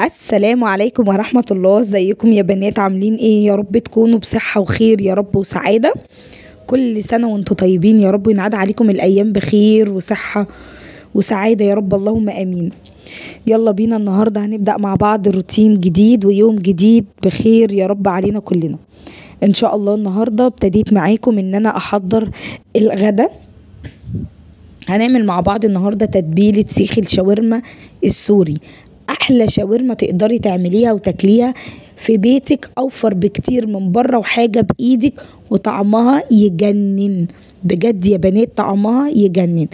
السلام عليكم ورحمة الله. ازيكم يا بنات؟ عاملين ايه؟ يا رب تكونوا بصحة وخير يا رب وسعادة. كل سنة وانتم طيبين يا رب، ينعاد عليكم الأيام بخير وصحة وسعادة يا رب، اللهم آمين. يلا بينا النهاردة هنبدأ مع بعض روتين جديد ويوم جديد بخير يا رب علينا كلنا ان شاء الله. النهاردة ابتديت معاكم ان انا احضر الغدا. هنعمل مع بعض النهاردة تتبيلة سيخ الشاورما السوري. احلى شاورما تقدري تعمليها وتاكليها في بيتك، اوفر بكتير من بره وحاجة بايدك وطعمها يجنن بجد يا بنات، طعمها يجنن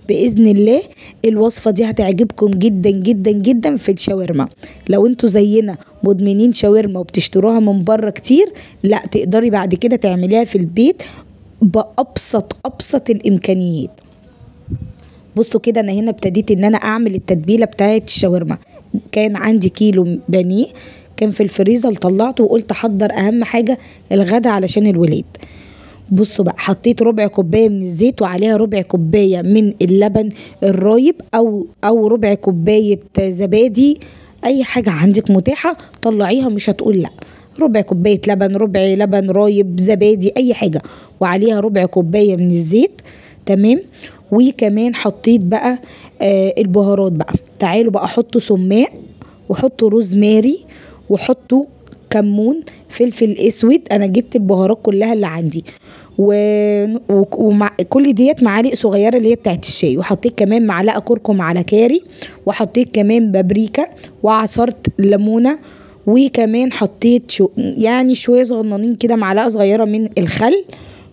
باذن الله. الوصفة دي هتعجبكم جدا جدا جدا في الشاورما. لو انتوا زينا مدمنين شاورما وبتشتروها من بره كتير، لا تقدري بعد كده تعمليها في البيت بأبسط الامكانيات. بصوا كده، انا هنا ابتديت ان انا اعمل التتبيله بتاعه الشاورما. كان عندي كيلو بانيه كان في الفريزر، طلعته وقلت احضر اهم حاجه الغدا علشان الولاد. بصوا بقى، حطيت ربع كوبايه من الزيت وعليها ربع كوبايه من اللبن الرايب او ربع كوبايه زبادي، اي حاجه عندك متاحه طلعيها مش هتقول لا. ربع كوبايه لبن، ربع لبن رايب، زبادي، اي حاجه، وعليها ربع كوبايه من الزيت. تمام. وكمان حطيت بقى البهارات بقى. تعالوا بقى حطوا سماق، وحطوا روزماري، وحطوا كمون، فلفل اسود. انا جبت البهارات كلها اللي عندي ومع كل ديت معالق صغيره اللي هي بتاعت الشاي. وحطيت كمان معلقه كركم على كاري، وحطيت كمان بابريكا، وعصرت ليمونه، وكمان حطيت يعني شويه صغننين كده معلقه صغيره من الخل،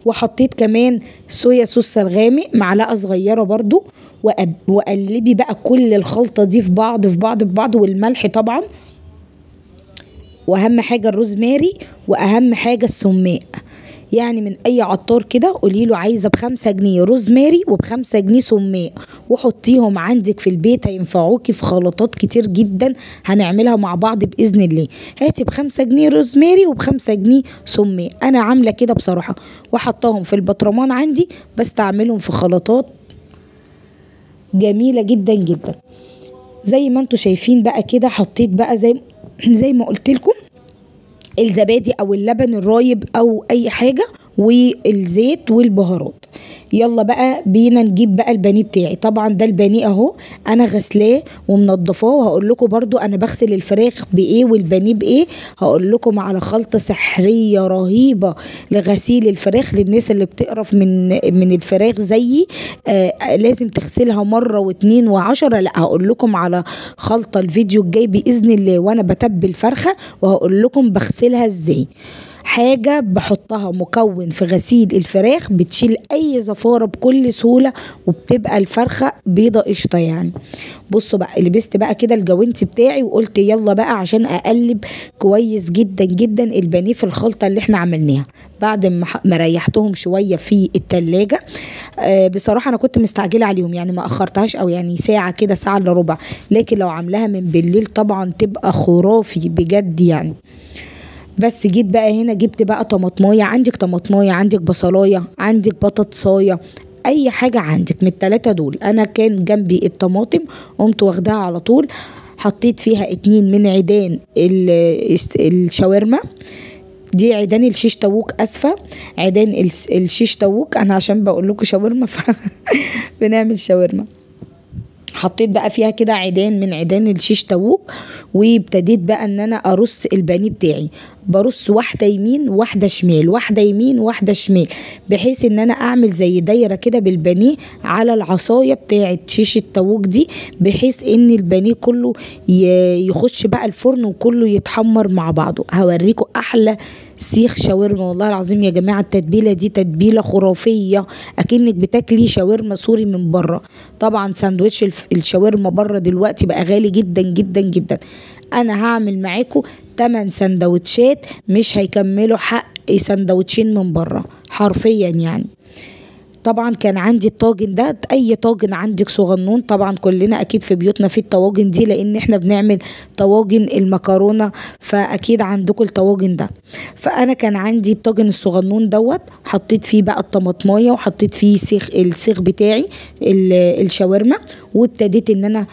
وحطيت كمان صويا صوص الغامق معلقه صغيره برضو. وقلبي بقى كل الخلطه دي في بعض والملح طبعا، واهم حاجه الروزماري، واهم حاجه السماق. يعني من اي عطار كده قولي له عايزه ب5 جنيه روزماري وب5 جنيه سماق، وحطيهم عندك في البيت، هينفعوكي في خلطات كتير جدا هنعملها مع بعض باذن الله. هاتي ب5 جنيه روزماري وب5 جنيه سماق. انا عامله كده بصراحه، وحطاهم في البطرمان عندي بستعملهم في خلطات جميله جدا جدا. زي ما انتوا شايفين بقى كده، حطيت بقى زي ما قلت لكم الزبادي او اللبن الرايب او اي حاجه، والزيت والبهارات. يلا بقى بينا نجيب بقى البانيه بتاعي. طبعا ده البانيه اهو، انا غسلاه ومنضفاه، وهقول لكم برضو انا بغسل الفراخ بايه والبانيه بايه. هقول لكم على خلطه سحريه رهيبه لغسيل الفراخ للناس اللي بتقرف من الفراخ زيي. لازم تغسلها مره واتنين وعشرة. لا، هقول لكم على خلطه الفيديو الجاي باذن الله وانا بتبل فرخه، وهقول لكم بغسلها ازاي. حاجة بحطها مكون في غسيل الفراخ بتشيل اي زفارة بكل سهولة، وبتبقى الفرخة بيضة قشطة يعني. بصوا بقى، لبست بقى كده الجوانتي بتاعي، وقلت يلا بقى عشان اقلب كويس جدا جدا البانيه في الخلطة اللي احنا عملناها بعد ما ريحتهم شوية في التلاجة. بصراحة انا كنت مستعجلة عليهم، يعني ما اخرتهاش، او يعني ساعة كده، ساعة الا ربع، لكن لو عاملاها من بالليل طبعا تبقى خرافي بجد يعني. بس جيت بقى هنا جبت بقى طماطمايه، عندك طماطمايه، عندك بصلايه، عندك بطاطسايه، اي حاجه عندك من التلاتة دول. انا كان جنبي الطماطم قمت واخداها على طول، حطيت فيها 2 من عيدان الشاورما. دي عيدان الشيش تاووك، اسفه، عيدان الشيش تاووك، انا عشان بقول لكم شاورما بنعمل شاورما. حطيت بقى فيها كده عيدان من عيدان الشيش تاووك، وابتديت بقى ان انا ارص البانيه بتاعي. برص واحده يمين واحده شمال، واحده يمين واحده شمال، بحيث ان انا اعمل زي دايره كده بالبانيه على العصايه بتاعه شيش التاووك دي، بحيث ان البانيه كله يخش بقى الفرن وكله يتحمر مع بعضه. هوريكم احلى سيخ شاورما والله العظيم يا جماعه. التتبيله دي تتبيله خرافيه، اكنك بتاكلي شاورما سوري من بره. طبعا ساندوتش الشاورما بره دلوقتي بقى غالي جدا جدا جدا. انا هعمل معاكم 8 سندوتشات مش هيكملوا حق سندوتشين من بره حرفيا يعني. طبعا كان عندي الطاجن ده، اي طاجن عندك صغنون، طبعا كلنا اكيد في بيوتنا في الطواجن دي لان احنا بنعمل طواجن المكرونه، فاكيد عندكم الطواجن ده. فانا كان عندي الطاجن الصغنون دوت، حطيت فيه بقى الطماطمايه، وحطيت فيه السيخ بتاعي الشاورما، وابتديت ان انا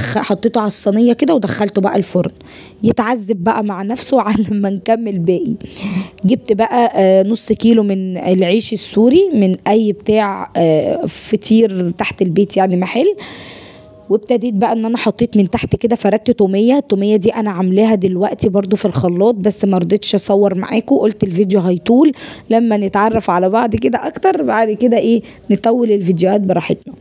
حطيته على الصينيه كده ودخلته بقى الفرن يتعذب بقى مع نفسه على ما نكمل باقي. جبت بقى نص كيلو من العيش السوري من اي بتاع فطير تحت البيت يعني محل، وابتديت بقى ان انا حطيت من تحت كده فردت توميه. التوميه دي انا عاملاها دلوقتي برضو في الخلاط، بس ما رضيتش اصور معاكم، قلت الفيديو هيطول لما نتعرف على بعض كده اكتر، بعد كده ايه نطول الفيديوهات براحتنا.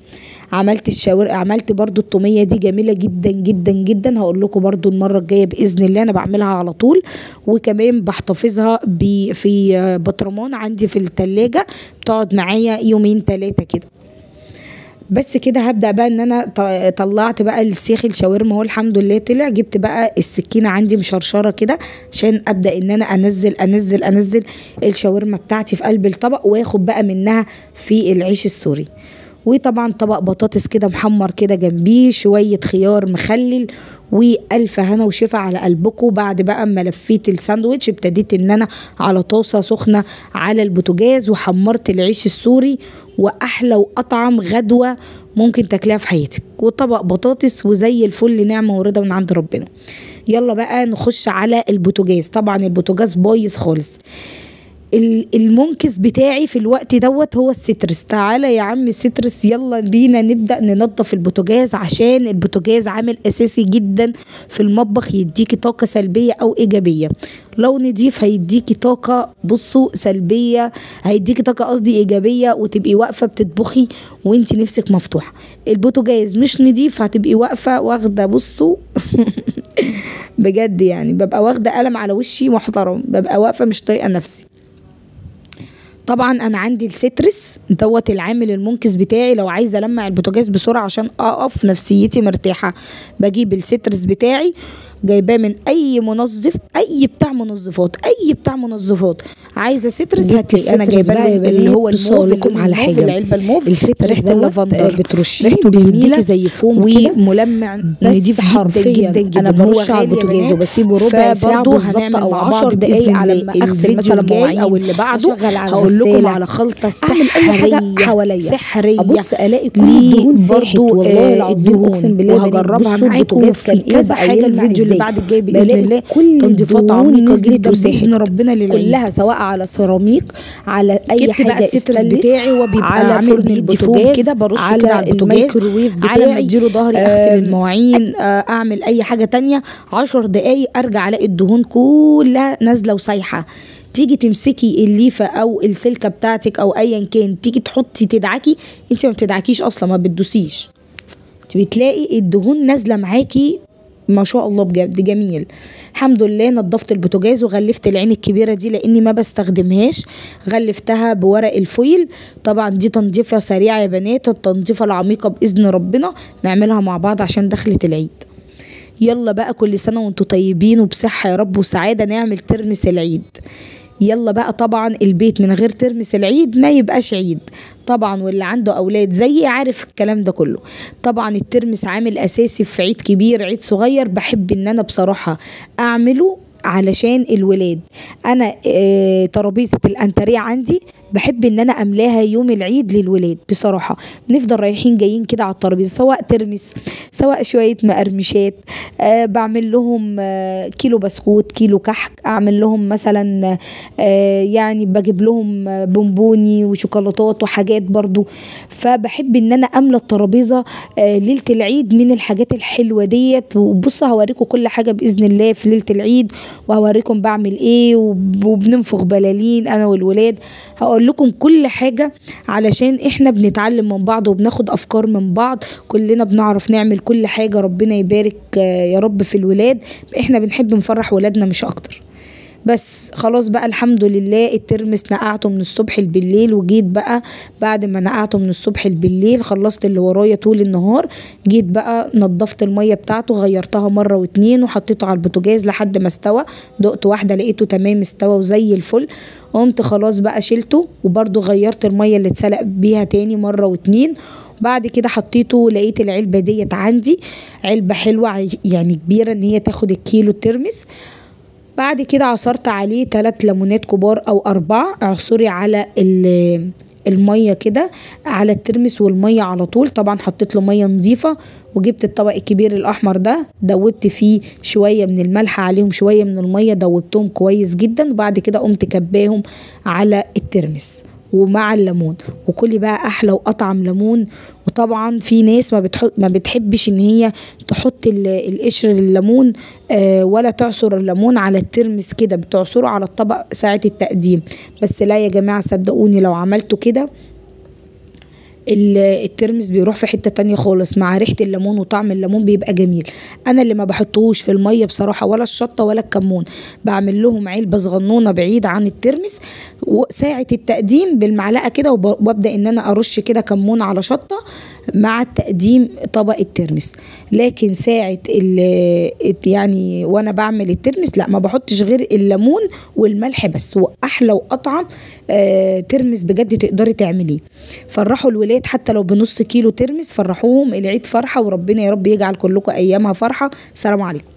عملت برضو التوميه دي جميله جدا جدا جدا، هقول لكم برضو المره الجايه باذن الله. انا بعملها على طول، وكمان بحتفظها في بطرمان عندي في التلاجة، بتقعد معايا يومين 3 كده. بس كده هبدأ بقى ان انا طلعت بقى السيخ الشاورما، هو الحمد لله طلع. جبت بقى السكينة عندي مشرشرة كده عشان ابدأ ان انا انزل الشاورما بتاعتي في قلب الطبق، واخد بقى منها في العيش السوري. وطبعا طبق بطاطس كده محمر كده جنبيه، شوية خيار مخلل، والف هنا وشفا على قلبكم. بعد بقى اما لفيت الساندوتش ابتديت ان انا على طاسه سخنه على البوتاجاز وحمرت العيش السوري، واحلى واطعم غدوه ممكن تاكلها في حياتك، وطبق بطاطس وزي الفل، نعمه ورضا من عند ربنا. يلا بقى نخش على البوتاجاز. طبعا البوتاجاز بايظ خالص. المنكس بتاعي في الوقت دوت هو السترس. تعالى يا عم السترس، يلا بينا نبدأ ننظف البوتاجاز، عشان البوتاجاز عامل أساسي جدا في المطبخ، يديكي طاقة سلبية أو إيجابية. لو نضيف هيديكي طاقة، بصوا سلبية، هيديكي طاقة قصدي إيجابية، وتبقي واقفة بتطبخي وانت نفسك مفتوحة. البوتاجاز مش نضيف هتبقي واقفة واخدة، بصوا بجد يعني ببقى واخدة قلم على وشي محترم، ببقى واقفة مش طايقة نفسي. طبعا انا عندي السترس دوت العامل المنقذ بتاعي، لو عايزه المع البوتاجاز بسرعه عشان اقف نفسيتي مرتاحه، بجيب السترس بتاعي جايباه من اي منظف، اي بتاع منظفات عايزه سترس هتلاقي انا جايباه اللي هو الموف. لكم على حاجه، العلبه الموف، السترس ده لافندر بترشيه بيديكي زي فوم وملمع نضيف حرفيا جدا. انا برش على البوتاجاز وبسيبه ربع ساعه بالظبط او 10 دقايق على ما اغسل مثلا مواعين او اللي بعده. هقول لكم على خلطه سحريه سحريه، ابص الاقي كل الدهون ساحت والله العظيم اقسم بالله، وهجربها معاكم في كذا حاجه. الفيديو اللي بعد الجاي باذن الله تنظيفات عميقه جدا باذن ربنا للعين كلها، سواء على سيراميك على اي حاجه. جبت بقى السترس بتاعي وبيبقى عامل بيدي فوم كده، برش كده على البوتاجاز على ما اديله ظهري، اغسل المواعين، اعمل اي حاجه تانية. 10 دقايق ارجع الاقي الدهون كلها نازله وسايحه. تيجي تمسكي الليفه او السلكه بتاعتك او ايا كان، تيجي تحطي تدعكي، انت ما بتدعكيش اصلا، ما بتدوسيش، بتلاقي الدهون نازله معاكي ما شاء الله، بجد جميل. الحمد لله نظفت البوتاجاز وغلفت العين الكبيره دي لاني ما بستخدمهاش، غلفتها بورق الفويل. طبعا دي تنظيفه سريعه يا بنات، التنظيفه العميقه باذن ربنا نعملها مع بعض عشان دخلت العيد. يلا بقى كل سنه وانتم طيبين وبصحه يا رب وسعاده، نعمل ترمس العيد. يلا بقى، طبعا البيت من غير ترمس العيد ما يبقاش عيد طبعا، واللي عنده اولاد زيي عارف الكلام ده كله. طبعا الترمس عامل اساسي في عيد كبير عيد صغير، بحب ان انا بصراحه اعمله علشان الولاد. انا ترابيزه الانتريه عندي بحب ان انا املاها يوم العيد للولاد بصراحه، بنفضل رايحين جايين كده على الترابيزه، سواء ترمس سواء شويه مقرمشات. بعمل لهم كيلو بسكوت، كيلو كحك، اعمل لهم مثلا يعني بجيب لهم بونبوني وشوكولاتات وحاجات برضو. فبحب ان انا املى الترابيزه ليله العيد من الحاجات الحلوه ديت. وبصوا هوريكم كل حاجه باذن الله في ليله العيد، وهوريكم بعمل ايه، وبننفخ بلالين انا والولاد. هقول لكم كل حاجة علشان احنا بنتعلم من بعض وبناخد افكار من بعض، كلنا بنعرف نعمل كل حاجة. ربنا يبارك يا رب في الولاد، احنا بنحب نفرح ولادنا مش اكتر. بس خلاص بقى الحمد لله الترمس نقعته من الصبح بالليل، وجيت بقى بعد ما نقعته من الصبح بالليل خلصت اللي ورايا طول النهار، جيت بقى نضفت المية بتاعته، غيرتها مرة واتنين وحطيته على البوتاجاز لحد ما استوى. دقت واحدة لقيته تمام استوى وزي الفل، قمت خلاص بقى شلته، وبرده غيرت المية اللي اتسلق بيها تاني مرة واتنين. بعد كده حطيته، لقيت العلبة ديت عندي علبة حلوة يعني كبيرة ان هي تاخد الكيلو الترمس. بعد كده عصرت عليه 3 ليمونات كبار او 4، اعصري على الميه كده على الترمس والميه على طول. طبعا حطيت له ميه نظيفه، وجبت الطبق الكبير الاحمر ده دوبت فيه شويه من الملح عليهم شويه من الميه، دوبتهم كويس جدا، وبعد كده قمت كباهم على الترمس ومع الليمون، وكلي بقى احلى واطعم ليمون. وطبعا في ناس ما بتحبش ان هي تحط القشر الليمون ولا تعصر الليمون على الترمس كده، بتعصره على الطبق ساعة التقديم. بس لا يا جماعة صدقوني لو عملتوا كده الترمس بيروح في حتة تانية خالص، مع ريحة الليمون وطعم الليمون بيبقى جميل. انا اللي ما بحطهوش في المية بصراحة ولا الشطة ولا الكمون، بعمل لهم علبة صغنونة بعيد عن الترمس، وساعة التقديم بالمعلقة كده، وببدأ ان انا ارش كده كمون على شطة مع التقديم طبق الترمس. لكن ساعة يعني وانا بعمل الترمس لا، ما بحطش غير الليمون والملح بس، واحلى واطعم ترمس بجد تقدري تعمليه. فرحوا الولاد حتى لو بنص كيلو ترمس، فرحوهم، العيد فرحة، وربنا يا رب يجعل كلكم ايامها فرحة. سلام عليكم.